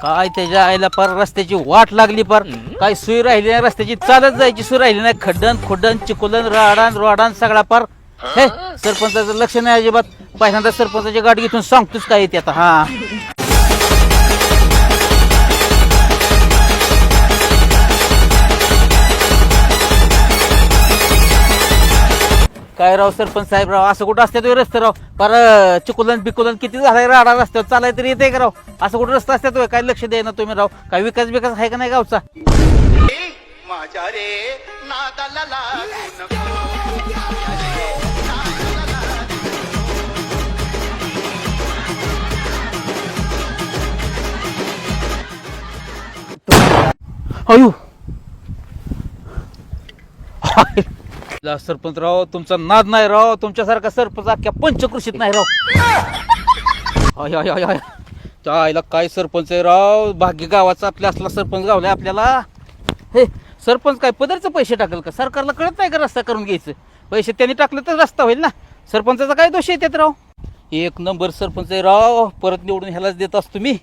काय त्याच्या आईला पार रस्त्याची वाट लागली पार. काय सोय राहिली नाही रस्त्याची, चालत जायची सोय राहिली नाही. खड्डन खुड्डन चिकोलन राडान रोडान सगळा पार. हे सरपंचाचं लक्ष नाही अजिबात. पहिल्यांदा सरपंचाची गाठ घेऊन सांगतोच काय येते आता. हा काय राव सरपंच साहेब राव, असं कुठं असतात रस्ते राव? पर चिकोलन बिकोलन किती झालाय राडा रस्त्यावर, चालाय तरी येते का राव? असं कुठं रस्ता असतात? काय लक्ष द्याय ना तुम्ही राव? काय विकास बिकास आहे का नाही गावचा? माझ्या रे नादाला लागू नको. अयो सरपंच राव, तुमचा नाद नाही राव. तुमच्यासारखा सरपंच अख्ख्या पंचकृषीत नाही राव. अय अय अय अय त्या आईला काय सरपंच आहे राव. भाग्य गावाचा आपल्या असला सरपंच गावलाय आपल्याला. हे सरपंच काय पदरचं पैसे टाकल का? सरकारला कळत नाही का रस्ता करून घ्यायचं? पैसे त्यांनी टाकले तर रस्ता होईल ना. सरपंचाचा काय दोष येतात राव? एक नंबर सरपंच आहे राव. परत निवडून ह्यालाच देत असतो मी.